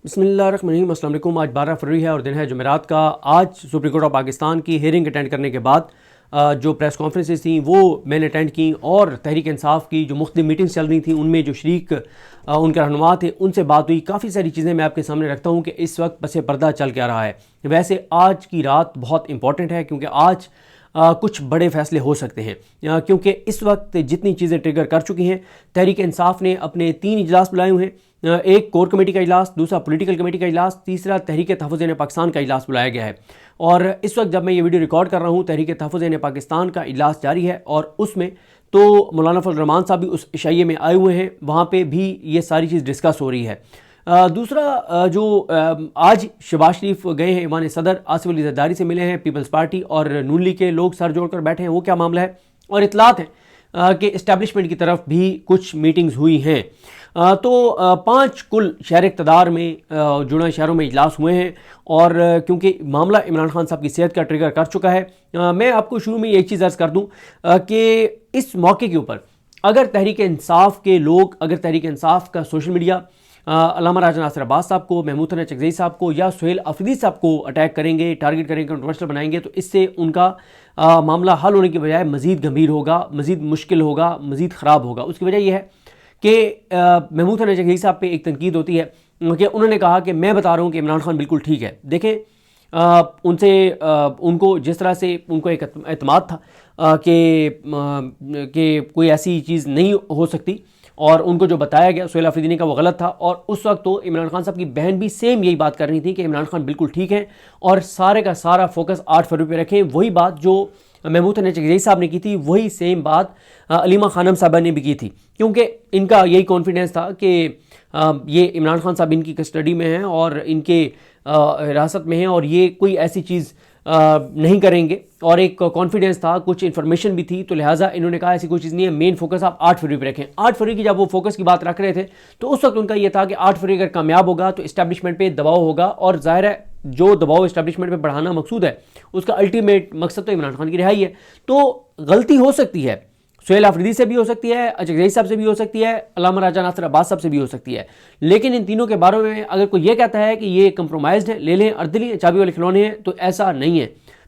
बिस्मिल्लाहिर्रहमानिर्रहीम। अस्सलाम वालेकुम। आज 12 फरवरी है और दिन है जुमेरात का। आज सुप्रीम कोर्ट ऑफ पाकिस्तान की हियरिंग अटेंड करने के बाद जो प्रेस कॉन्फ्रेंसेस थी वो मैंने अटेंड की और तहरीक इंसाफ की जो मुख्तलिफ मीटिंग्स चल रही थी उनमें जो शरीक उनके रहनुमा थे उनसे बात हुई। काफ़ी सारी चीज़ें मैं आपके सामने रखता हूँ कि इस वक्त पसे पर्दा चल क्या रहा है। वैसे आज की रात बहुत इंपॉर्टेंट है क्योंकि आज कुछ बड़े फैसले हो सकते हैं क्योंकि इस वक्त जितनी चीज़ें ट्रिगर कर चुकी हैं। तहरीक इंसाफ ने अपने 3 इजलास बुलाए हुए हैं। एक कोर कमेटी का इजलास, दूसरा पॉलिटिकल कमेटी का इजलास, तीसरा तहरीक तहफ़्फ़ुज़ पाकिस्तान का इजलास बुलाया गया है। और इस वक्त जब मैं ये वीडियो रिकॉर्ड कर रहा हूँ तहरीक तहफ़्फ़ुज़ पाकिस्तान का इजलास जारी है और उसमें तो मौलाना फजल रहमान साहब भी उस इशाइये में आए हुए हैं, वहाँ पर भी ये सारी चीज़ डिस्कस हो रही है। दूसरा जो आज शहबाज शरीफ गए हैं ईवान सदर, आसिफ अली जरदारी से मिले हैं, पीपल्स पार्टी और नून लीग के लोग सर जोड़कर बैठे हैं, वो क्या मामला है। और इतलात है कि इस्टेब्लिशमेंट की तरफ भी कुछ मीटिंग्स हुई हैं। तो 5 कुल शहर इक़्तिदार में जुड़ा शहरों में इजलास हुए हैं और क्योंकि मामला इमरान खान साहब की सेहत का ट्रिगर कर चुका है, मैं आपको शुरू में एक चीज़ अर्ज़ कर दूँ कि इस मौके के ऊपर अगर तहरीक इंसाफ के लोग, अगर तहरीक इंसाफ का सोशल मीडिया अल्लामा राजा नासिर अब्बास साहब को, महमूद हसन चकज़ई साहब को या सुहेल अफरीदी साहब को अटैक करेंगे, टारगेट करेंगे, कंट्रोवर्शियल बनाएंगे, तो इससे उनका मामला हल होने की बजाय मज़ीद गंभीर होगा, मज़ीद मुश्किल होगा, मज़ीद ख़राब होगा। उसकी वजह यह है कि महमूद हसन चकज़ई साहब पे एक तनकीद होती है कि उन्होंने कहा कि मैं बता रहा हूँ कि इमरान खान बिल्कुल ठीक है। देखें, उनको जिस तरह से उनको एक एतमाद था कि कोई ऐसी चीज़ नहीं हो सकती और उनको जो बताया गया सुहेल अफरीदी ने का वो गलत था। और उस वक्त तो इमरान खान साहब की बहन भी सेम यही बात कर रही थी कि इमरान खान बिल्कुल ठीक है और सारे का सारा फोकस 8 फरवरी पे रखें। वही बात जो महमूद हसन चकज़ई साहब ने की थी, वही सेम बात अलीमा खानम साहबा ने भी की थी, क्योंकि इनका यही कॉन्फिडेंस था कि ये इमरान खान साहब इनकी कस्टडी में हैं और इनके हिरासत में हैं और ये कोई ऐसी चीज़ नहीं करेंगे। और एक कॉन्फिडेंस था, कुछ इन्फॉर्मेशन भी थी, तो लिहाजा इन्होंने कहा ऐसी कोई चीज़ नहीं है, मेन फोकस आप 8 फरवरी पर रखें। 8 फरवरी की जब वो फोकस की बात रख रहे थे तो उस वक्त उनका ये था कि 8 फरवरी अगर कामयाब होगा तो इस्टेब्लिशमेंट पे दबाव होगा और जाहिर है जो दबाव इस्टेब्लिशमेंट पे बढ़ाना मकसूद है उसका अल्टीमेट मकसद तो इमरान खान की रिहाई है। तो गलती हो सकती है, सुहेल अफरीदी से भी हो सकती है, चकज़ई साहब से भी हो सकती है, अल्लामा राजा नासिर अब्बास साहब से भी हो सकती है, लेकिन इन तीनों के बारे में अगर कोई ये कहता है कि ये कंप्रोमाइज़्ड है, ले लें अर्दली चाबी वाले खिलौने हैं, तो ऐसा नहीं है।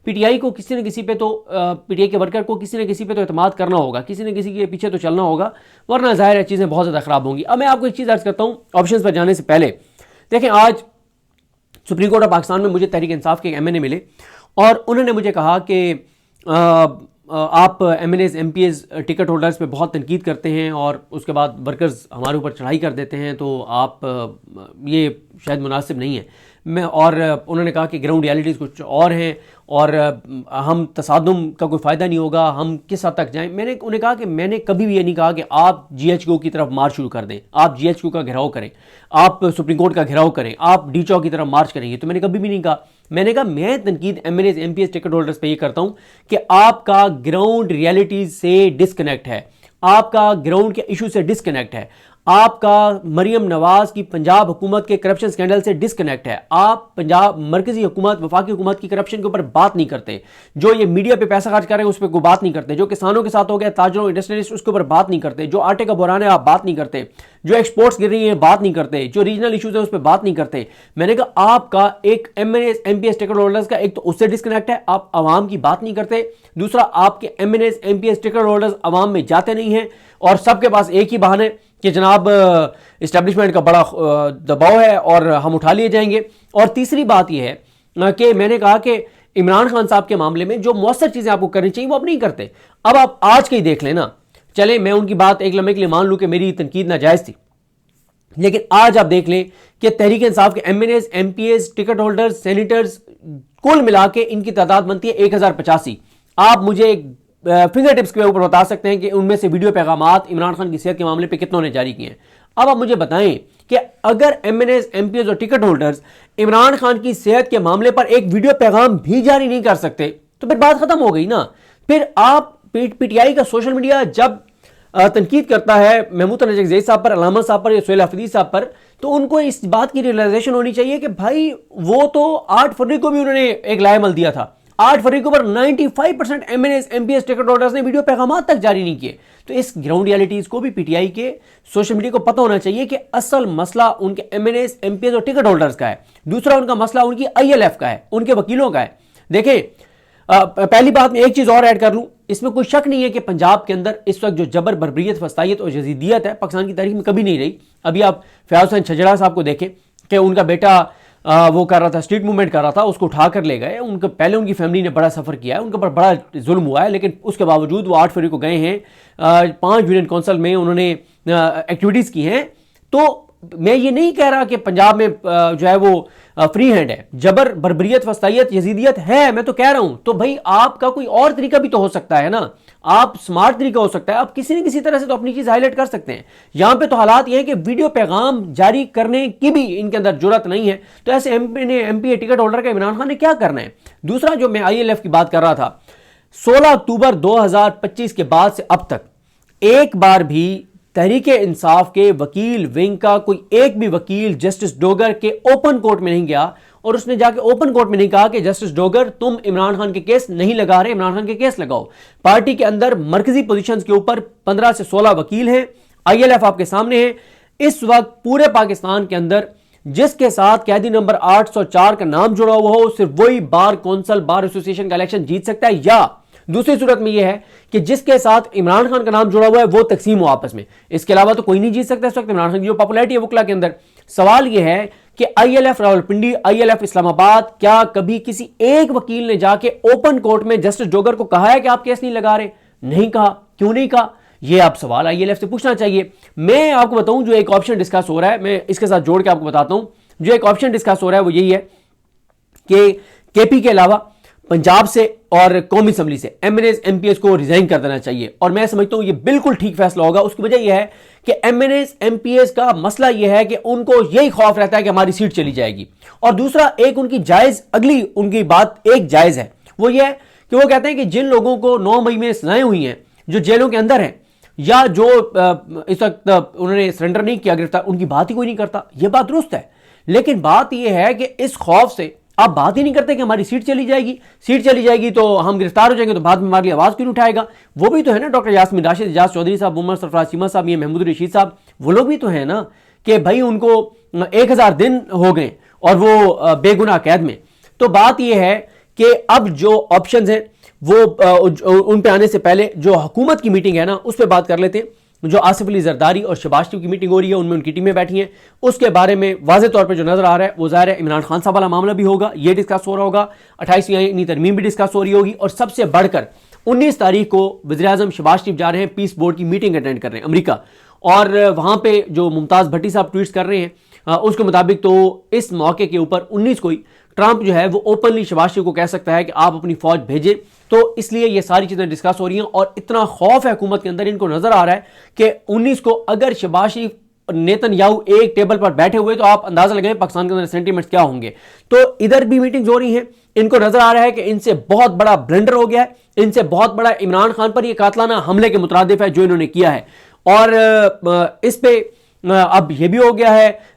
पीटीआई को किसी न किसी पे तो पीटीआई के वर्कर को किसी न किसी पे तो एतमाद करना होगा, किसी न किसी के पीछे तो चलना होगा, वरना जाहिर है चीज़ें बहुत ज़्यादा ख़राब होंगी। अब मैं आपको एक चीज़ अर्ज़ करता हूँ ऑप्शंस पर जाने से पहले। देखें, आज सुप्रीम कोर्ट ऑफ पाकिस्तान में मुझे तहरीक इंसाफ के एमएनए मिले और उन्होंने मुझे कहा कि आप एमएनएज़ एमपीएज़ टिकट होल्डर्स पे बहुत तनकीद करते हैं और उसके बाद वर्कर्स हमारे ऊपर चढ़ाई कर देते हैं, तो आप ये शायद मुनासिब नहीं है। और उन्होंने कहा कि ग्राउंड रियलिटीज़ कुछ और हैं और हम तसादुम का कोई फ़ायदा नहीं होगा, हम किस हद तक जाएं। मैंने उन्हें कहा कि मैंने कभी भी ये नहीं कहा कि आप जीएचक्यू की तरफ मार्च शुरू कर दें, आप जीएचक्यू का घेराव करें, आप सुप्रीम कोर्ट का घेराव करें, आप डी चौक की तरफ मार्च करेंगे, तो मैंने कभी भी नहीं कहा। मैंने कहा मैं तनकीद एमएनएज़ एमपीएज़ टिकट होल्डर्स पे ये करता हूँ कि आपका ग्राउंड रियलिटीज़ से डिस्कनेक्ट है, आपका ग्राउंड के इशू से डिस्कनेक्ट है, आपका मरियम नवाज की पंजाब हुकूमत के करप्शन स्कैंडल से डिस्कनेक्ट है, आप पंजाब मरकजी हुकूमत, वफाकी हुकूमत की करप्शन के ऊपर बात नहीं करते, जो ये मीडिया पे पैसा खर्च कर रहे हैं उस पर कोई बात नहीं करते, जो किसानों के साथ हो गया, ताजरों इंडस्ट्रियलिस्ट, उसके ऊपर बात नहीं करते, जो आटे का बुरान है आप बात नहीं करते, जो एक्सपोर्ट्स गिर रही है बात नहीं करते, जो रीजनल इशूज है उस पर बात नहीं करते। मैंने कहा आपका एक एमएनएज़ एमपीएज़ टिकट होल्डर्स का एक तो उससे डिस्कनेक्ट है, आप आवाम की बात नहीं करते, दूसरा आपके एमएनएज़ एमपीएज़ टिकट होल्डर्स आवाम में जाते नहीं हैं और सबके पास एक ही बहाने कि जनाब इस्टेब्लिशमेंट का बड़ा दबाव है और हम उठा लिए जाएंगे। और तीसरी बात यह है कि मैंने कहा कि इमरान खान साहब के मामले में जो मौसर चीज़ें आपको करनी चाहिए वो आप नहीं करते। अब आप आज के ही देख लेना, चले मैं उनकी बात एक लम्हे के लिए मान लूँ कि मेरी तनकीद नाजायज़ थी, लेकिन आज आप देख लें कि तहरीक इंसाफ के एमएनएज़ एमपीएज़ टिकट होल्डर्स सेनेटर्स कुल मिला के इनकी तादाद बनती है 1085। आप मुझे फिंगर टिप्स के ऊपर बता सकते हैं कि उनमें से वीडियो पैगामात इमरान खान की सेहत के मामले पे कितनों ने जारी किए हैं। अब आप मुझे बताएं कि अगर एमएनएज़ एमपीएज़ और टिकट होल्डर्स इमरान खान की सेहत के मामले पर एक वीडियो पैगाम भी जारी नहीं कर सकते तो फिर बात खत्म हो गई ना। फिर आप पीटीआई का सोशल मीडिया जब तनकीद करता है महमूद हसन चकज़ई साहब पर, अल्लामा साहब पर या सुहेल अफरीदी साहब पर, तो उनको इस बात की रियलाइजेशन होनी चाहिए कि भाई वो तो 8 फरवरी को भी उन्होंने एक लाएमल दिया था, 8 फरवरी के ऊपर 95% एमएनएस एमपीएस टिकट होल्डर्स ने वीडियो पैगाम तक जारी नहीं किए। तो इस ग्राउंड रियलिटीज को भी पीटीआई के सोशल मीडिया को पता होना चाहिए कि असल मसला उनके एमएनएस एमपीएस और टिकट होल्डर्स का है। दूसरा उनका मसला उनकी आईएलएफ का है, उनके वकीलों का है। देखें, पहली बात मैं एक चीज और ऐड कर लूं, इसमें कोई शक नहीं है कि पंजाब के अंदर इस वक्त जो जबर बर्बरियत फस्तायत और यजीदियत है पाकिस्तान की तारीख में कभी नहीं रही। अभी आप फयाज हुसैन छजड़ा साहब को देखें कि उनका बेटा वो कर रहा था, स्ट्रीट मूवमेंट कर रहा था, उसको उठा कर ले गए। उनके पहले उनकी फैमिली ने बड़ा सफ़र किया है, उनके ऊपर बड़ा जुल्म हुआ है, लेकिन उसके बावजूद वो 8 फरवरी को गए हैं, 5 यूनियन काउंसिल में उन्होंने एक्टिविटीज़ की हैं। तो मैं ये नहीं कह रहा कि पंजाब में जो है वो फ्री हैंड है, जबर बर्बरियत फस्तायत यजीदियत है, मैं तो कह रहा हूं। तो भाई आपका कोई और तरीका भी तो हो सकता है ना, आप स्मार्ट तरीका हो सकता है, आप किसी न किसी तरह से तो अपनी चीज हाईलाइट कर सकते हैं। यहां पे तो हालात ये है कि वीडियो पैगाम जारी करने की भी इनके अंदर जरूरत नहीं है। तो ऐसे एमपी टिकट होल्डर का इमरान खान ने क्या करना है। दूसरा जो मैं आईएलएफ की बात कर रहा था, 16 अक्टूबर 2025 के बाद से अब तक एक बार भी तहरीक इंसाफ के वकील विंग का कोई एक भी वकील जस्टिस डोगर के ओपन कोर्ट में नहीं गया और उसने जाके ओपन कोर्ट में नहीं कहा कि जस्टिस डोगर तुम इमरान खान के केस नहीं लगा रहे, इमरान खान के केस लगाओ। पार्टी के अंदर मरकजी पोजीशंस के ऊपर 15 से 16 वकील हैं, आईएलएफ आपके सामने है। इस वक्त पूरे पाकिस्तान के अंदर जिसके साथ कैदी नंबर 804 का नाम जुड़ा हुआ हो, सिर्फ वही बार कौंसल बार एसोसिएशन का इलेक्शन जीत सकता है, या दूसरी सूरत में यह है कि जिसके साथ इमरान खान का नाम जुड़ा हुआ है वो तकसीम हो आपस में। इसके अलावा तो कोई नहीं जीत सकता इस वक्त इमरान खान की जो पॉपुलैरिटी है वकला के अंदर। सवाल यह है कि आईएलएफ रावलपिंडी, आईएलएफ इस्लामाबाद, क्या कभी किसी एक वकील ने जाके ओपन कोर्ट में जस्टिस डोगर को कहा है कि आप केस नहीं लगा रहे? नहीं कहा। क्यों नहीं कहा? यह आप सवाल आईएलएफ से पूछना चाहिए। मैं आपको बताऊं जो एक ऑप्शन डिस्कस हो रहा है, मैं इसके साथ जोड़ के आपको बताता हूं। जो एक ऑप्शन डिस्कस हो रहा है वो यही है कि केपी के अलावा पंजाब से और कौमी असम्बली से एमएनएस एमपीएस को रिजाइन कर देना चाहिए, और मैं समझता हूं ये बिल्कुल ठीक फैसला होगा। उसकी वजह यह है कि एमएनएस एमपीएस का मसला यह है कि उनको यही खौफ रहता है कि हमारी सीट चली जाएगी। और दूसरा एक उनकी जायज अगली उनकी बात एक जायज है, वो यह है कि वो कहते हैं कि जिन लोगों को 9 मई में सजाएं हुई हैं, जो जेलों के अंदर हैं या जो इस वक्त उन्होंने सरेंडर नहीं किया गिरफ्तार, उनकी बात ही कोई नहीं करता। यह बात दुरुस्त है, लेकिन बात यह है कि इस खौफ से आप बात ही नहीं करते कि हमारी सीट चली जाएगी, सीट चली जाएगी तो हम गिरफ्तार हो जाएंगे, तो बाद में हमारी आवाज क्यों नहीं उठाएगा? वो भी तो है ना, डॉक्टर यास्मीन राशिद, एजाज चौधरी साहब, उमर सरफराज चीमा साहब, ये महमूद रशीद साहब, वो लोग भी तो है ना कि भाई उनको 1000 दिन हो गए और वो बेगुनाह कैद में। तो बात यह है कि अब जो ऑप्शंस हैं वो उन पे आने से पहले जो हुकूमत की मीटिंग है ना उस पर बात कर लेते हैं। जो आसिफ अली जरदारी और शहबाज शरीफ की मीटिंग हो रही है, उनमें उनकी टीमें बैठी हैं, उसके बारे में वाज़ेह तौर पे जो नजर आ रहा है वो ज़ाहिर है इमरान खान साहब वाला मामला भी होगा, ये डिस्कस हो रहा होगा, 28वीं तरमीम भी डिस्कस हो रही होगी, और सबसे बढ़कर 19 तारीख को वज़ीर-ए-आज़म शहबाज शरीफ जा रहे हैं, पीस बोर्ड की मीटिंग अटेंड कर रहे हैं अमेरिका, और वहाँ पे जो मुमताज़ भट्टी साहब ट्वीट्स कर रहे हैं उसके मुताबिक तो इस मौके के ऊपर 19 को ही ट्रंप जो है वो ओपनली शहबाज शरीफ को कह सकता है कि आप अपनी फौज भेजें। तो इसलिए ये सारी चीजें डिस्कस हो रही हैं, और इतना खौफ है हुकूमत के अंदर, इनको नजर आ रहा है कि 19 को अगर शहबाज शरीफ नेतन्याहू एक टेबल पर बैठे हुए तो आप अंदाजा लगाएं पाकिस्तान के अंदर सेंटीमेंट्स क्या होंगे। तो इधर भी मीटिंग्स हो रही हैं, इनको नजर आ रहा है कि इनसे बहुत बड़ा ब्लंडर हो गया है, इनसे बहुत बड़ा इमरान खान पर यह कातलाना हमले के मुतरादिफ है जो इन्होंने किया है। और इस पे अब यह भी हो गया है,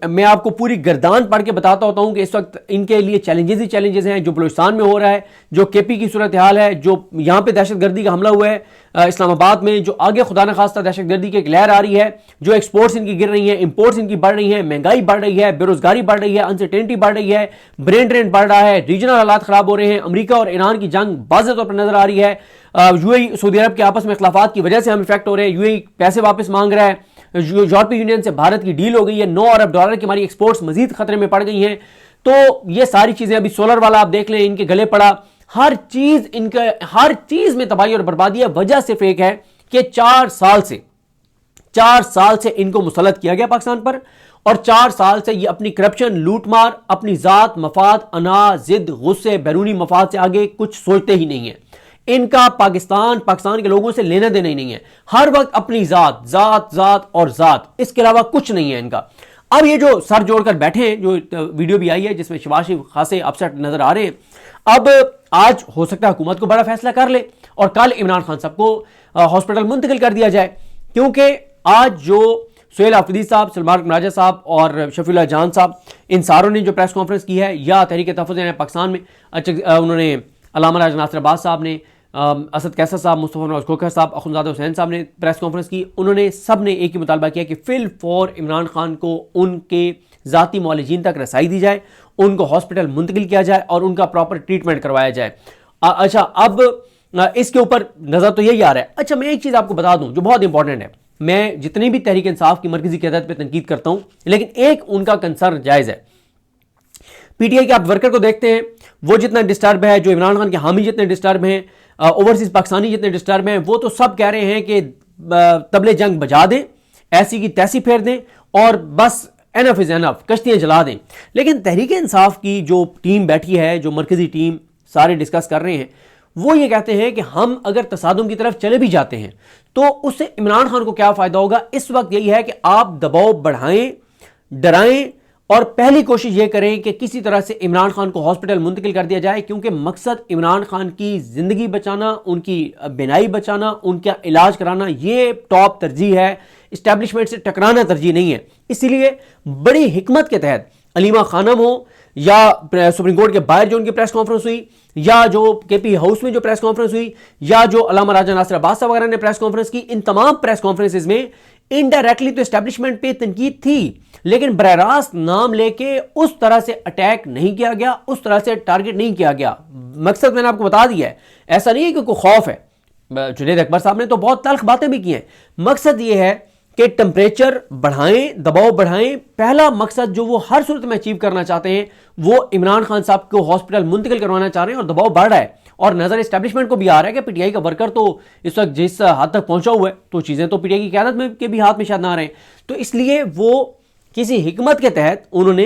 मैं आपको पूरी गर्दान पढ़ के बताता होता हूं कि इस वक्त इनके लिए चैलेंजेस ही चैलेंजेस हैं। जो बलूचिस्तान में हो रहा है, जो केपी की सूरत हाल है, जो यहां पे दहशतगर्दी का हमला हुआ है इस्लामाबाद में, जो आगे खुदा न खास्ता दहशतगर्दी की एक लहर आ रही है, जो एक्सपोर्ट्स इनकी गिर रही है, इंपोर्ट्स इनकी बढ़ रही है, महंगाई बढ़ रही है, बेरोजगारी बढ़ रही है, अनसर्टेनिटी बढ़ रही है, ब्रेन ड्रेन बढ़ रहा है, रीजनल हालात खराब हो रहे हैं, अमेरिका और ईरान की जंग वाज़ेह तौर पर नजर आ रही है, यूएई सऊदी अरब के आपस में इख्तिलाफात की वजह से हम इफेक्ट हो रहे हैं, यूएई पैसे वापस मांग रहा है, यूरोपीय यूनियन से भारत की डील हो गई है, 9 अरब डॉलर की हमारी एक्सपोर्ट्स मजीद खतरे में पड़ गई हैं। तो ये सारी चीजें, अभी सोलर वाला आप देख लें इनके गले पड़ा, हर चीज इनका, हर चीज में तबाही और बर्बादी है। वजह सिर्फ एक है कि 4 साल से इनको मुसल्लत किया गया पाकिस्तान पर, और 4 साल से ये अपनी करप्शन, लूटमार, अपनी जात मफाद, अना, जिद, गुस्से, बैरूनी मफाद से आगे कुछ सोचते ही नहीं है। इनका पाकिस्तान के लोगों से लेना देना ही नहीं है, हर वक्त अपनी जात और जात, इसके अलावा कुछ नहीं है इनका। अब ये जो सर जोड़कर बैठे हैं, जो वीडियो भी आई है जिसमें शहबाज शरीफ खासे अपसेट नजर आ रहे हैं, अब आज हो सकता है हुकूमत को बड़ा फैसला कर ले और कल इमरान खान साहब को हॉस्पिटल मुंतकिल कर दिया जाए, क्योंकि आज जो सुहेल आफरीदी साहब, सलमान राजा साहब और शफीउल्लाह जान साहब, इन सारों ने जो प्रेस कॉन्फ्रेंस की है, या तहरीक तहफ़्फ़ुज़ पाकिस्तान में उन्होंने अल्लामा राजा नासिर अब्बास साहब ने, असद कैसर साहब, मुस्तफ़ा नवाज खोखर साहब, अखुंज़ादा हुसैन साहब ने प्रेस कॉन्फ्रेंस की। उन्होंने सब ने एक ही मुतालबा किया कि फिल फॉर इमरान खान को उनके ज़ाती मुआलिजीन तक रसाई दी जाए, उनको हॉस्पिटल मुंतकिल किया जाए और उनका प्रॉपर ट्रीटमेंट करवाया जाए। अच्छा, अब इसके ऊपर नज़र तो यही आ रहा है। अच्छा, मैं एक चीज़ आपको बता दूं जो बहुत इंपॉर्टेंट है। मैं जितनी भी तहरीक इंसाफ की मरकजी क़यादत पे तनकीद करता हूं, लेकिन एक उनका कंसर्न जायज़ है। पीटीआई के आप वर्कर को देखते हैं, वो जितना डिस्टर्ब है, जो इमरान खान के हामी जितने डिस्टर्ब हैं, ओवरसीज पाकिस्तानी जितने डिस्टर्ब हैं, वो तो सब कह रहे हैं कि तबले जंग बजा दें, ऐसी की तैसी फेर दें और बस एनफ इज एनफ, कश्तियां जला दें। लेकिन तहरीक इंसाफ की जो टीम बैठी है, जो मरकजी टीम, सारे डिस्कस कर रहे हैं, वो ये कहते हैं कि हम अगर तसादुम की तरफ चले भी जाते हैं तो उससे इमरान खान को क्या फायदा होगा। इस वक्त यही है कि आप दबाव बढ़ाएं, डराएं और पहली कोशिश ये करें कि किसी तरह से इमरान खान को हॉस्पिटल मुंतकिल कर दिया जाए, क्योंकि मकसद इमरान खान की जिंदगी बचाना, उनकी बिनाई बचाना, उनका इलाज कराना, ये टॉप तरजीह है। इस्टेब्लिशमेंट से टकराना तरजीह नहीं है। इसीलिए बड़ी हिकमत के तहत अलीमा खानम हो या सुप्रीम कोर्ट के बाहर जो उनकी प्रेस कॉन्फ्रेंस हुई, या जो केपी हाउस में जो प्रेस कॉन्फ्रेंस हुई, या जो अल्लामा राजा नासिर अब्बास वगैरह ने प्रेस कॉन्फ्रेंस की, इन तमाम प्रेस कॉन्फ्रेंसेज में इनडायरेक्टली तो एस्टेब्लिशमेंट पे तनकीद थी, लेकिन बरह रास्त नाम लेके उस तरह से अटैक नहीं किया गया, उस तरह से टारगेट नहीं किया गया। मकसद मैंने आपको बता दिया है, ऐसा नहीं है कि कोई खौफ है। जुनैद अकबर साहब ने तो बहुत तल्ख बातें भी की हैं। मकसद ये है कि टेम्परेचर बढ़ाएं, दबाव बढ़ाएं। पहला मकसद जो वो हर सूरत में अचीव करना चाहते हैं, वो इमरान खान साहब को हॉस्पिटल मुंतकिल करवाना चाह रहे हैं और दबाव बढ़ रहा है। और नजर एस्टेब्लिशमेंट को भी आ रहा है कि पीटीआई का वर्कर तो इस वक्त जिस हद तक पहुंचा हुआ है, तो चीजें तो पीटीआई की क़यादत में के भी हाथ में शायद ना आ रहे हैं। तो इसलिए वो किसी हिकमत के तहत उन्होंने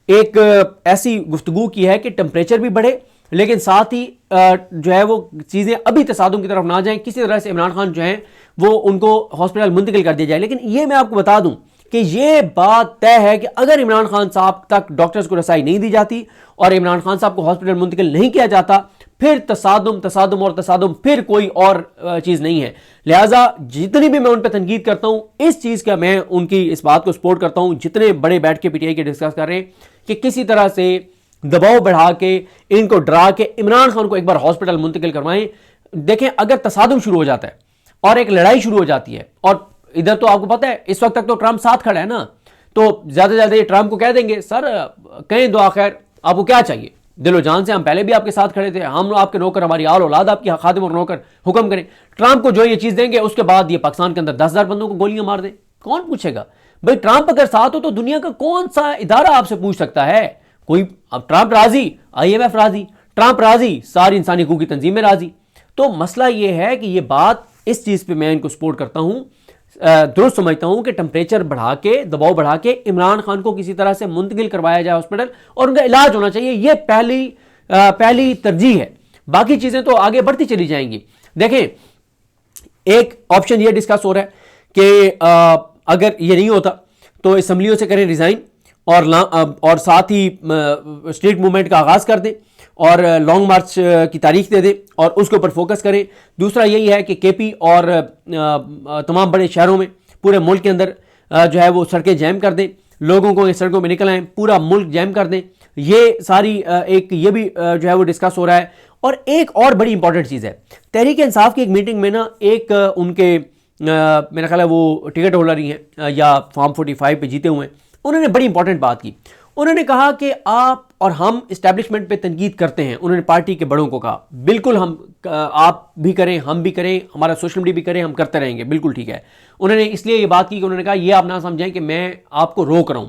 एक ऐसी गुफ्तगू की है कि टेम्परेचर भी बढ़े, लेकिन साथ ही जो है वो चीजें अभी तसादुम की तरफ ना जाएं, किसी तरह से इमरान खान जो है वो उनको हॉस्पिटल मुंतकिल कर दिया जाए। लेकिन ये मैं आपको बता दूं कि ये बात तय है कि अगर इमरान खान साहब तक डॉक्टर्स को रसाई नहीं दी जाती और इमरान खान साहब को हॉस्पिटल मुंतकिल नहीं किया जाता, फिर तसादुम तसादुम और तसादुम, फिर कोई और चीज नहीं है। लिहाजा जितनी भी मैं उन पर तनकीद करता हूं, इस चीज का मैं उनकी इस बात को सपोर्ट करता हूं। जितने बड़े बैठ के पीटीआई के डिस्कस कर रहे हैं कि किसी तरह से दबाव बढ़ा के, इनको डरा के इमरान खान को एक बार हॉस्पिटल मुंतकिल करवाएं। देखें, अगर तसादुम शुरू हो जाता है और एक लड़ाई शुरू हो जाती है, और इधर तो आपको पता है इस वक्त तक तो ट्रंप साथ खड़ा है ना, तो ज्यादा से ज्यादा ये ट्रंप को कह देंगे, सर कहें दुआ खैर, आपको क्या चाहिए, दिलो जान से हम पहले भी आपके साथ खड़े थे, हम आपके नौकर, हमारी आल औलाद आपकी खादिम और नौकर, हुक्म करें। ट्रंप को जो ये चीज देंगे, उसके बाद ये पाकिस्तान के अंदर 10,000 बंदों को गोलियां मार दें, कौन पूछेगा भाई? ट्रंप अगर साथ हो तो दुनिया का कौन सा इदारा आपसे पूछ सकता है? कोई, अब ट्रंप राजी, IMF राजी, ट्रंप राजी, सारी इंसानी हकूक की तंजीमें राजी। तो मसला यह है कि ये बात, इस चीज पे मैं इनको सपोर्ट करता हूं, दुरुस्त समझता हूं कि टेम्परेचर बढ़ा के, दबाव बढ़ा के इमरान खान को किसी तरह से मुंतकिल करवाया जाए हॉस्पिटल और उनका इलाज होना चाहिए। ये पहली तरजीह है। बाकी चीजें तो आगे बढ़ती चली जाएंगी। देखें, एक ऑप्शन ये डिस्कस हो रहा है कि अगर ये नहीं होता तो असम्बलियों से करें रिजाइन और साथ ही स्ट्रीट मूवमेंट का आगाज कर दें और लॉन्ग मार्च की तारीख दे दें और उसके ऊपर फोकस करें। दूसरा यही है कि केपी और तमाम बड़े शहरों में, पूरे मुल्क के अंदर जो है वो सड़कें जैम कर दें, लोगों को सड़कों में निकल आए, पूरा मुल्क जैम कर दें। ये सारी एक ये भी जो है वो डिस्कस हो रहा है। और एक और बड़ी इंपॉर्टेंट चीज़ है, तहरीक इंसाफ की एक मीटिंग में ना, एक उनके मेरा ख्याल है वो टिकट होल्डर ही हैं या फॉर्म 45 पे जीते हुए हैं, उन्होंने बड़ी इंपॉर्टेंट बात की। उन्होंने कहा कि आप और हम इस्टेब्लिशमेंट पे तनकीद करते हैं। उन्होंने पार्टी के बड़ों को कहा, बिल्कुल हम, आप भी करें, हम भी करें, हमारा सोशल मीडिया भी करें, हम करते रहेंगे, बिल्कुल ठीक है। उन्होंने इसलिए ये बात की कि उन्होंने कहा ये आप ना समझें कि मैं आपको रोक रहा हूं।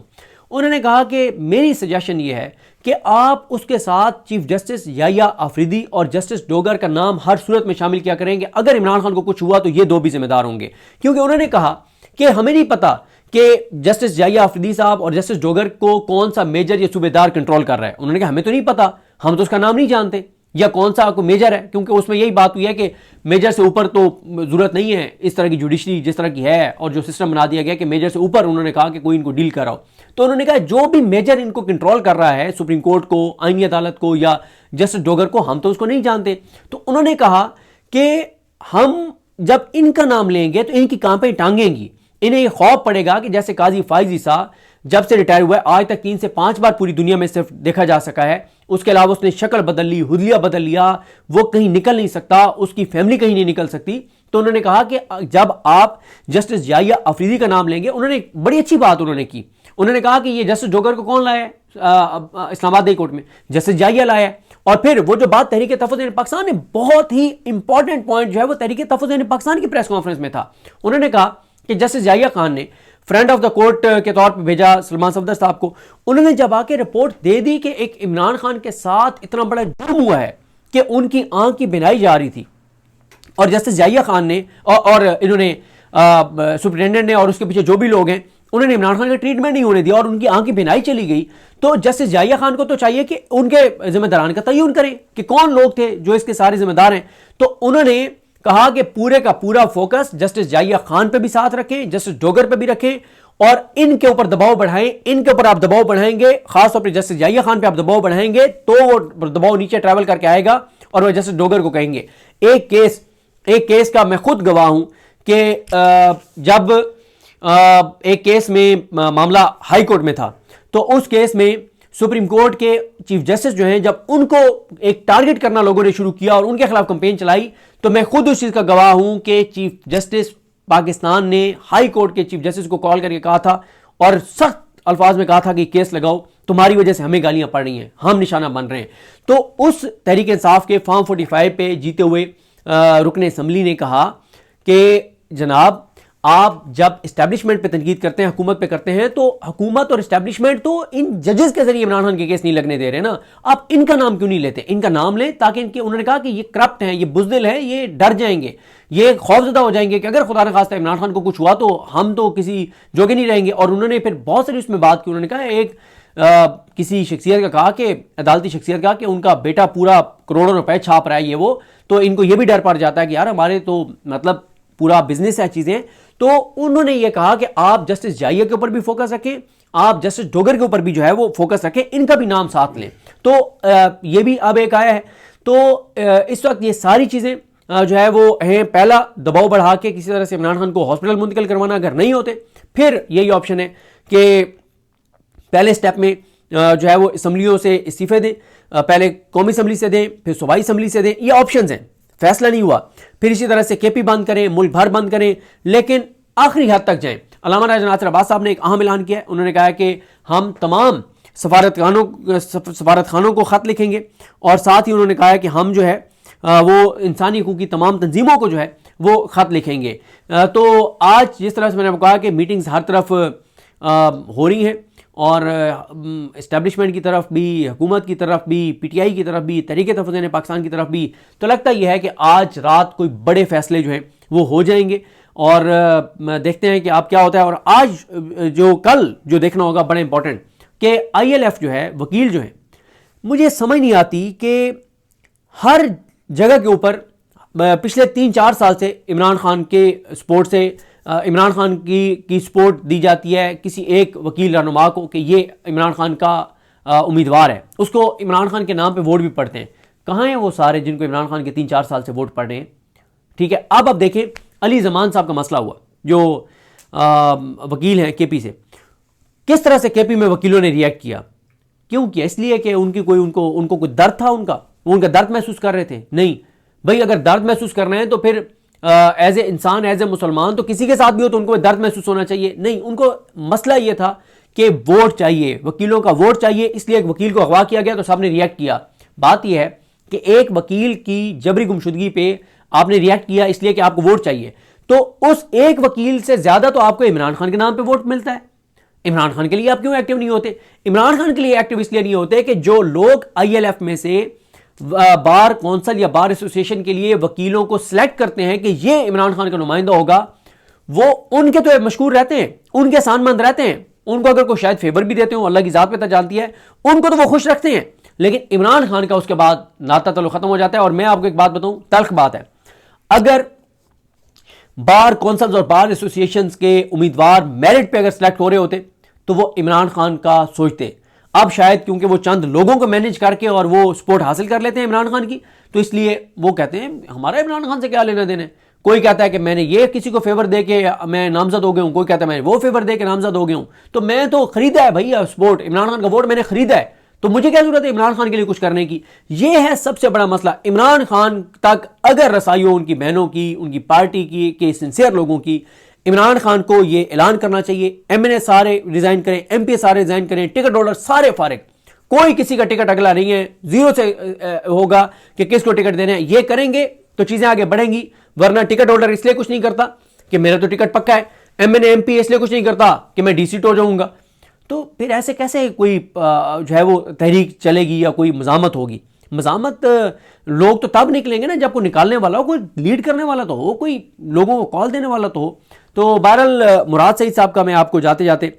उन्होंने कहा कि मेरी सजेशन ये है कि आप उसके साथ चीफ जस्टिस याह्या आफरीदी और जस्टिस डोगर का नाम हर सूरत में शामिल किया करेंगे। अगर इमरान खान को कुछ हुआ तो ये दो भी जिम्मेदार होंगे, क्योंकि उन्होंने कहा कि हमें नहीं पता कि जस्टिस याह्या आफरीदी साहब और जस्टिस डोगर को कौन सा मेजर या सूबेदार कंट्रोल कर रहा है। उन्होंने कहा हमें तो नहीं पता, हम तो उसका नाम नहीं जानते या कौन सा को मेजर है, क्योंकि उसमें यही बात हुई है कि मेजर से ऊपर तो जरूरत नहीं है इस तरह की जुडिशरी जिस तरह की है, और जो सिस्टम बना दिया गया कि मेजर से ऊपर उन्होंने कहा कि कोई इनको डील कर रहा हो। तो उन्होंने कहा जो भी मेजर इनको कंट्रोल कर रहा है, सुप्रीम कोर्ट को, आईनी अदालत को या जस्टिस डोगर को, हम तो उसको नहीं जानते। तो उन्होंने कहा कि हम जब इनका नाम लेंगे तो इनकी कांपें टांगेंगी, इन्हें खौफ पड़ेगा कि जैसे काजी फाइजी साहब जब से रिटायर हुआ है आज तक 3 से 5 बार पूरी दुनिया में सिर्फ देखा जा सका है। उसके अलावा उसने शक्ल बदल ली, हुलिया बदल लिया, वो कहीं निकल नहीं सकता, उसकी फैमिली कहीं नहीं निकल सकती। तो उन्होंने कहा कि जब आप जस्टिस याहिया अफरीदी का नाम लेंगे, उन्होंने बड़ी अच्छी बात उन्होंने की। उन्होंने कहा कि ये जस्टिस जोगर को कौन लाया है इस्लामाबाद हाई कोर्ट में? जस्टिस याहिया लाया है। और फिर वो जो बात तहरीक तहफ़्फ़ुज़ पाकिस्तान में, बहुत ही इंपॉर्टेंट पॉइंट जो है वो तहरीक तहफ़्फ़ुज़ पाकिस्तान की प्रेस कॉन्फ्रेंस में था। उन्होंने कहा कि जस्टिस याहिया खान ने फ्रेंड ऑफ द कोर्ट के तौर पर भेजा सलमान सफदर साहब को। उन्होंने जब आके रिपोर्ट दे दी कि एक इमरान खान के साथ इतना बड़ा जुर्म हुआ है कि उनकी आंख की बिनाई जा रही थी, और जस्टिस याहिया खान ने और इन्होंने सुप्रिटेंडेंट ने और उसके पीछे जो भी लोग हैं, उन्होंने इमरान खान का ट्रीटमेंट नहीं होने दिया और उनकी आंख की बिनाई चली गई। तो जस्टिस याहिया खान को तो चाहिए कि उनके जिम्मेदारान का तयन करें कि कौन लोग थे जो इसके सारे जिम्मेदार हैं। तो उन्होंने कहा कि पूरे का पूरा फोकस जस्टिस याहिया खान पे भी साथ रखें, जस्टिस डोगर पे भी रखें, और इनके ऊपर दबाव बढ़ाएं। इनके ऊपर आप दबाव बढ़ाएंगे, खासतौर पर जस्टिस याहिया खान पे आप दबाव बढ़ाएंगे तो वो दबाव नीचे ट्रैवल करके आएगा और वह जस्टिस डोगर को कहेंगे। एक केस का मैं खुद गवाह हूं कि जब एक केस में मामला हाई कोर्ट में था, तो उस केस में सुप्रीम कोर्ट के चीफ जस्टिस जो हैं, जब उनको एक टारगेट करना लोगों ने शुरू किया और उनके खिलाफ कंपेन चलाई, तो मैं खुद उस चीज का गवाह हूं कि चीफ जस्टिस पाकिस्तान ने हाई कोर्ट के चीफ जस्टिस को कॉल करके कहा था और सख्त अल्फाज में कहा था कि केस लगाओ, तुम्हारी वजह से हमें गालियां पड़ रही हैं, हम निशाना बन रहे हैं। तो उस तहरीक इंसाफ के फॉर्म 45 पे जीते हुए रुकने असम्बली ने कहा कि जनाब, आप जब इस्टेब्लिशमेंट पे तनकीद करते हैं, हुकूमत पे करते हैं, तो हुकूमत और इस्टेब्लिशमेंट तो इन जजेस के जरिए इमरान खान के केस नहीं लगने दे रहे ना, आप इनका नाम क्यों नहीं लेते? इनका नाम लें ताकि इनके, उन्होंने कहा कि ये करप्ट हैं, ये बुज़दिल हैं, ये डर जाएंगे, ये खौफजदा हो जाएंगे कि अगर खुदा न खास्ता इमरान खान को कुछ हुआ तो हम तो किसी जोगे नहीं रहेंगे। और उन्होंने फिर बहुत सारी उसमें बात की। उन्होंने कहा एक किसी शख्सियत का कहा कि अदालती शख्सियत का कि उनका बेटा पूरा करोड़ों रुपए छाप रहा है ये वो, तो इनको ये भी डर पड़ जाता है कि यार हमारे तो मतलब पूरा बिजनेस है चीजें। तो उन्होंने ये कहा कि आप जस्टिस याहिया के ऊपर भी फोकस रखें, आप जस्टिस डोगर के ऊपर भी जो है वो फोकस रखें, इनका भी नाम साथ लें। तो ये भी अब एक आया है। तो इस वक्त ये सारी चीजें जो है वो हैं, पहला दबाव बढ़ा के किसी तरह से इमरान खान को हॉस्पिटल मुंतकिल करवाना, अगर नहीं होते फिर यही ऑप्शन है कि पहले स्टेप में जो है वो असम्बलियों से इस्तीफे दें, पहले कौमी असम्बली से दें, फिर सूबाई असम्बली से दें। ये ऑप्शंस हैं, फैसला नहीं हुआ, फिर इसी तरह से केपी बंद करें, मुल्क भर बंद करें, लेकिन आखिरी हद तक जाएं। अल्लामा राजा नासिर अब्बास साहब ने एक अहम ऐलान किया है। उन्होंने कहा कि हम तमाम सफारत खानों को खत लिखेंगे, और साथ ही उन्होंने कहा है कि हम जो है वो इंसानी हकूक़ की तमाम तंजीमों को जो है वो खत लिखेंगे। तो आज जिस तरह से मैंने कहा कि मीटिंग्स हर तरफ हो रही हैं, और इस्टेब्लिशमेंट की तरफ भी, हुकूमत की तरफ भी, पीटीआई की तरफ भी, तहरीक तहफ़्फ़ुज़ पाकिस्तान की तरफ भी, तो लगता यह है कि आज रात कोई बड़े फैसले जो हैं वो हो जाएंगे। और देखते हैं कि आप क्या होता है। और आज जो कल जो देखना होगा बड़ा इंपॉर्टेंट, कि ILF जो है, वकील जो है, मुझे समझ नहीं आती कि हर जगह के ऊपर पिछले 3-4 साल से इमरान खान के सपोर्ट से इमरान खान की सपोर्ट दी जाती है किसी एक वकील रहनुमा को कि ये इमरान खान का उम्मीदवार है, उसको इमरान खान के नाम पे वोट भी पड़ते हैं। कहाँ हैं वो सारे जिनको इमरान खान के 3-4 साल से वोट पड़ रहे हैं? ठीक है, अब देखें अली जमान साहब का मसला हुआ, जो वकील हैं केपी से, किस तरह से केपी में वकीलों ने रिएक्ट किया। क्यों किया? इसलिए कि उनको कोई दर्द था, वो उनका दर्द महसूस कर रहे थे? नहीं भाई, अगर दर्द महसूस कर रहे हैं तो फिर एज ए इंसान, एज ए मुसलमान, तो किसी के साथ भी हो तो उनको दर्द महसूस होना चाहिए। नहीं, उनको मसला ये था कि वोट चाहिए, वकीलों का वोट चाहिए, इसलिए एक वकील को अगवा किया गया तो सबने रिएक्ट किया। बात यह है कि एक वकील की जबरी गुमशुदगी पे आपने रिएक्ट किया इसलिए कि आपको वोट चाहिए, तो उस एक वकील से ज्यादा तो आपको इमरान खान के नाम पे वोट मिलता है। इमरान खान के लिए आप क्यों एक्टिव नहीं होते? इमरान खान के लिए एक्टिव इसलिए नहीं होते कि जो लोग ILF में से बार कौंसल या बार एसोसिएशन के लिए वकीलों को सिलेक्ट करते हैं कि ये इमरान खान का नुमाइंदा होगा, वो उनके तो मशहूर रहते हैं, उनके सानमंद रहते हैं, उनको अगर कोई शायद फेवर भी देते हो, अल्लाह की जात पे तो जानती है, उनको तो वो खुश रखते हैं। लेकिन इमरान खान का उसके बाद नाता तल्लुक खत्म हो जाता है। और मैं आपको एक बात बताऊं, तल्ख बात है, अगर बार कौंसल्स और बार एसोसिएशन के उम्मीदवार मेरिट पे अगर सिलेक्ट हो रहे होते तो वो इमरान खान का सोचते। अब शायद क्योंकि वो चंद लोगों को मैनेज करके और वो सपोर्ट हासिल कर लेते हैं इमरान खान की, तो इसलिए वो कहते हैं हमारा इमरान खान से क्या लेना देना है, कोई कहता है कि मैंने ये किसी को फेवर दे के मैं नामजद हो गया हूं, कोई कहता है मैंने वो फेवर दे के नामजद हो गया हूं। तो मैं तो खरीदा है भैया वोट, इमरान खान का वोट मैंने खरीदा है, तो मुझे क्या जरूरत है इमरान खान के लिए कुछ करने की। ये है सबसे बड़ा मसला। इमरान खान तक अगर रसाई हो उनकी बहनों की, उनकी पार्टी की, के सिंसियर लोगों की, इमरान खान को यह ऐलान करना चाहिए एमएनए सारे रिजाइन करें, एमपी सारे रिजाइन करें, टिकट होल्डर सारे फारिग, कोई किसी का टिकट अगला नहीं है, जीरो से होगा कि किसको टिकट देना है। ये करेंगे तो चीजें आगे बढ़ेंगी, वरना टिकट होल्डर इसलिए कुछ नहीं करता कि मेरा तो टिकट पक्का है, एमएनए एमपी इसलिए कुछ नहीं करता कि मैं डीसी हो जाऊंगा। तो फिर ऐसे कैसे कोई जो है वो तहरीक चलेगी या कोई मजामत होगी। मजामत लोग तो तब निकलेंगे ना जब कोई निकालने वाला हो, कोई लीड करने वाला तो हो, कोई लोगों को कॉल देने वाला तो हो। तो बहरहाल मुराद सईद साहब का मैं आपको जाते जाते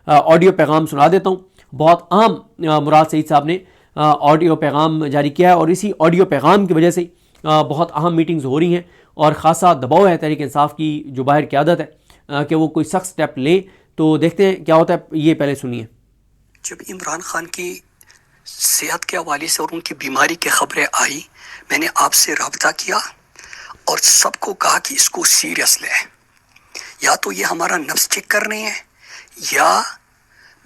ऑडियो पैगाम सुना देता हूँ। बहुत अहम मुराद सईद साहब ने ऑडियो पैगाम जारी किया है और इसी ऑडियो पैगाम की वजह से बहुत अहम मीटिंग्स हो रही हैं और ख़ासा दबाव है तहरीक इंसाफ की जो बाहर क़यादत है कि वो कोई सख्त स्टेप ले। तो देखते हैं क्या होता है, ये पहले सुनिए। जब इमरान खान की सेहत के हवाले से और उनकी बीमारी की खबरें आई, मैंने आपसे रब्ता किया और सबको कहा कि इसको सीरियस लें, या तो ये हमारा नफ्स चेक कर रहे हैं या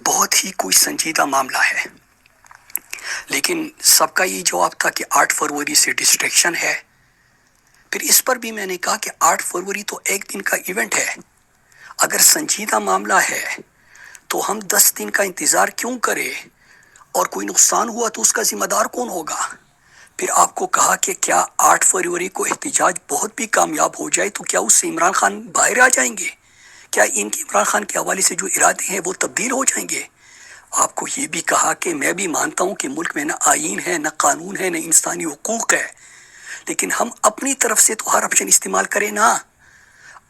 बहुत ही कोई संजीदा मामला है। लेकिन सबका ये जवाब था कि 8 फरवरी से डिस्ट्रैक्शन है। फिर इस पर भी मैंने कहा कि 8 फरवरी तो एक दिन का इवेंट है, अगर संजीदा मामला है तो हम 10 दिन का इंतज़ार क्यों करें, और कोई नुकसान हुआ तो उसका जिम्मेदार कौन होगा। फिर आपको कहा कि क्या 8 फरवरी को एहतजाज बहुत भी कामयाब हो जाए तो क्या उससे इमरान खान बाहर आ जाएंगे, क्या इनके इमरान खान के हवाले से जो इरादे हैं वो तब्दील हो जाएंगे। आपको ये भी कहा कि मैं भी मानता हूँ कि मुल्क में न आईन है, न कानून है, न इंसानी हुकूक है, लेकिन हम अपनी तरफ से तो हर ऑप्शन इस्तेमाल करें ना।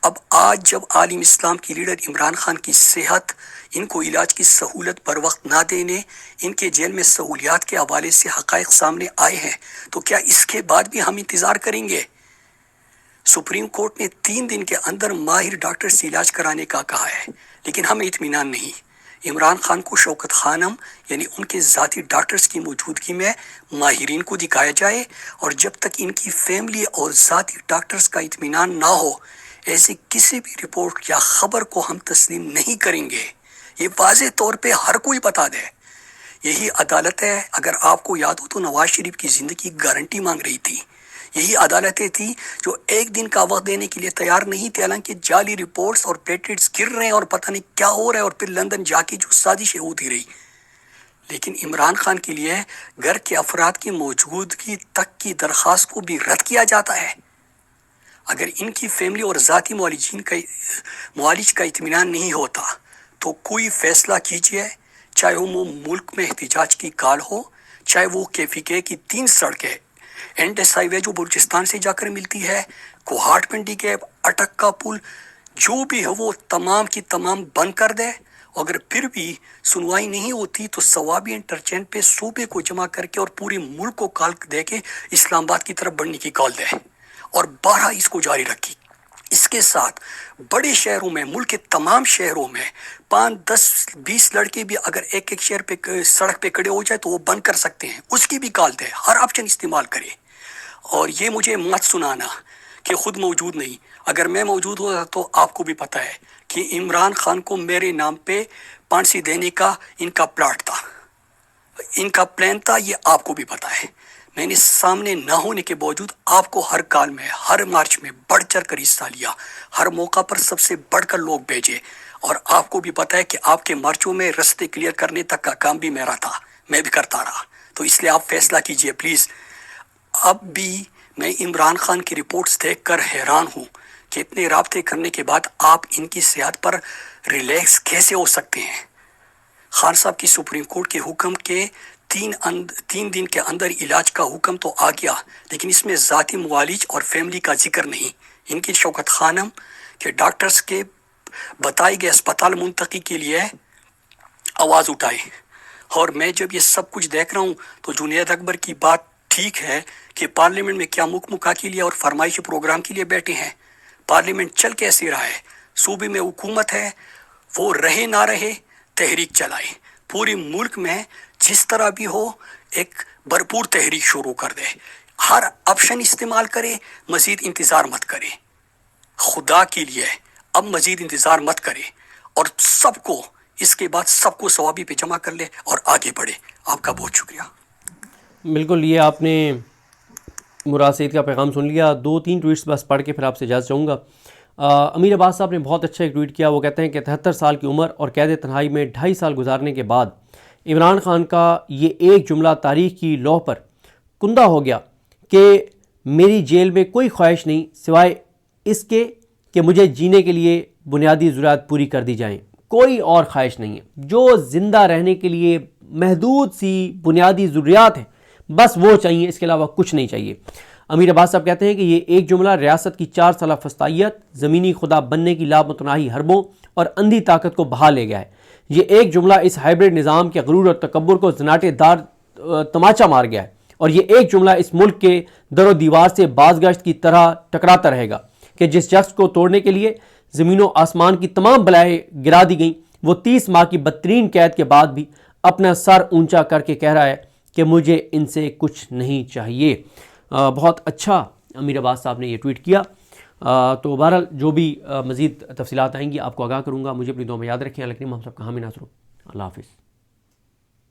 अब आज जब आलिम इस्लाम की लीडर इमरान खान की सेहत, इनको इलाज की सहूलत बर वक्त ना देने, इनके जेल में सहूलियात के हवाले से हक़ाइक़ सामने आए हैं, तो क्या इसके बाद भी हम इंतज़ार करेंगे। सुप्रीम कोर्ट ने 3 दिन के अंदर माहिर डॉक्टर से इलाज कराने का कहा है, लेकिन हमें इत्मीनान नहीं। इमरान खान को शौकत खानम यानी उनके ज़ाती डॉक्टर्स की मौजूदगी में माहिरीन को दिखाया जाए, और जब तक इनकी फैमिली और ज़ाती डॉक्टर्स का इत्मीनान ना हो, ऐसी किसी भी रिपोर्ट या ख़बर को हम तस्लीम नहीं करेंगे। ये वाज़े तौर पे हर कोई बता दे। यही अदालत है, अगर आपको याद हो तो नवाज शरीफ की ज़िंदगी गारंटी मांग रही थी। यही अदालतें थी जो एक दिन का वक्त देने के लिए तैयार नहीं थे, हालांकि जाली रिपोर्ट्स और पेटेंट्स गिर रहे हैं और पता नहीं क्या हो रहा है, और फिर लंदन जाके जो साजिशें होती रही। लेकिन इमरान खान के लिए घर के अफराद की मौजूदगी तक की दरख्वास्त को भी रद्द किया जाता है। अगर इनकी फैमिली और ज़ाती मुआलिज का इत्मीनान नहीं होता तो कोई फ़ैसला कीजिए, चाहे वो मुल्क में एहतिजाज की कॉल हो, चाहे वो KPK की 3 सड़कें, एंडेस हाईवे जो बलूचिस्तान से जाकर मिलती है, कोहाट मंडी के अटक का पुल, जो भी है वो तमाम की तमाम बंद कर दे। अगर फिर भी सुनवाई नहीं होती तो सवाबी इंटरचेंज पे सूबे को जमा करके और पूरे मुल्क को कॉल दे के इस्लामाबाद की तरफ बढ़ने की कॉल दे, और 12 इसको जारी रखी। इसके साथ बड़े शहरों में, मुल्क के तमाम शहरों में 5, 10, 20 लड़के भी अगर एक शहर पे सड़क पे खड़े हो जाए तो वो बंद कर सकते हैं, उसकी भी कॉल दे, हर ऑप्शन इस्तेमाल करे। और ये मुझे मत सुनाना कि खुद मौजूद नहीं, अगर मैं मौजूद होता तो आपको भी पता है कि इमरान खान को मेरे नाम पे फांसी देने का इनका प्लाट था, इनका प्लान था, ये आपको भी पता है। मैंने सामने ना होने के बावजूद आपको हर कॉल में, हर मार्च में बढ़ चढ़ कर हिस्सा लिया, हर मौका पर सबसे बढ़कर लोग भेजे, और आपको भी पता है कि आपके मार्चों में रास्ते क्लियर करने तक का काम भी मेरा था, मैं भी करता रहा। तो इसलिए आप फैसला कीजिए प्लीज़। अब भी मैं इमरान खान की रिपोर्ट्स देखकर हैरान हूँ कि इतने राब्ते करने के बाद आप इनकी सेहत पर रिलैक्स कैसे हो सकते हैं। खान साहब की सुप्रीम कोर्ट के हुक्म के 3 दिन के अंदर इलाज का हुक्म तो आ गया, लेकिन इसमें ज़ाती मुआलिज और फैमिली का जिक्र नहीं। इनकी शौकत खानम के डॉक्टर्स के बताए गए अस्पताल मुंतकी के लिए आवाज़ उठाए। और मैं जब ये सब कुछ देख रहा हूँ तो जुनैद अकबर की बात ठीक है कि पार्लियामेंट में क्या मुकमुका के लिए और फरमाइशी प्रोग्राम के लिए बैठे हैं। पार्लियामेंट चल कैसे रहा है, सूबे में हुकूमत है, वो रहे ना रहे तहरीक चलाए, पूरे मुल्क में जिस तरह भी हो एक भरपूर तहरीक शुरू कर दे, हर ऑप्शन इस्तेमाल करे, मज़ीद इंतज़ार मत करे। खुदा के लिए अब मजीद इंतज़ार मत करे और सबको इसके बाद सबको सवाबी पे जमा कर ले और आगे बढ़े। आपका बहुत शुक्रिया। बिल्कुल, ये आपने मुराद सईद का पैगाम सुन लिया। 2-3 ट्वीट्स बस पढ़ के फिर आपसे इजाज़त चाहूँगा। अमीर अब्बास साहब ने बहुत अच्छा एक ट्वीट किया। वो कहते हैं कि 73 साल की उम्र और कैद तन्हाई में 2.5 साल गुजारने के बाद इमरान खान का ये एक जुमला तारीख़ की लौह पर कुंदा हो गया कि मेरी जेल में कोई ख्वाहिश नहीं सिवाय इसके कि मुझे जीने के लिए बुनियादी ज़रूरत पूरी कर दी जाएँ। कोई और ख्वाहिश नहीं है। जो ज़िंदा रहने के लिए महदूद सी बुनियादी ज़रूरियात हैं बस वो चाहिए, इसके अलावा कुछ नहीं चाहिए। अमीर अब्बास साहब कहते हैं कि ये एक जुमला रियासत की 4 साल फस्तायत, ज़मीनी खुदा बनने की लामतनाही हरबों और अंधी ताकत को बहा ले गया है। ये एक जुमला इस हाइब्रिड निज़ाम के गरूर और तकब्बुर को जनाटेदार तमाचा मार गया है और ये एक जुमला इस मुल्क के दरो दीवार से बाज़गश्त की तरह टकराता रहेगा कि जिस शख्स को तोड़ने के लिए ज़मीनों आसमान की तमाम बलाएँ गिरा दी गई वो 30 माह की बदतरीन कैद के बाद भी अपना सर ऊंचा करके कह रहा है कि मुझे इनसे कुछ नहीं चाहिए। बहुत अच्छा अमीर अब्बास साहब ने ये ट्वीट किया। तो बहरहाल जो भी मज़ीद तफसीलात आएंगी आपको आगाह करूँगा। मुझे अपनी दुआ में याद रखें। लेकिन हम सब कहाँ में नाज़रों, अल्लाह हाफ़िज़।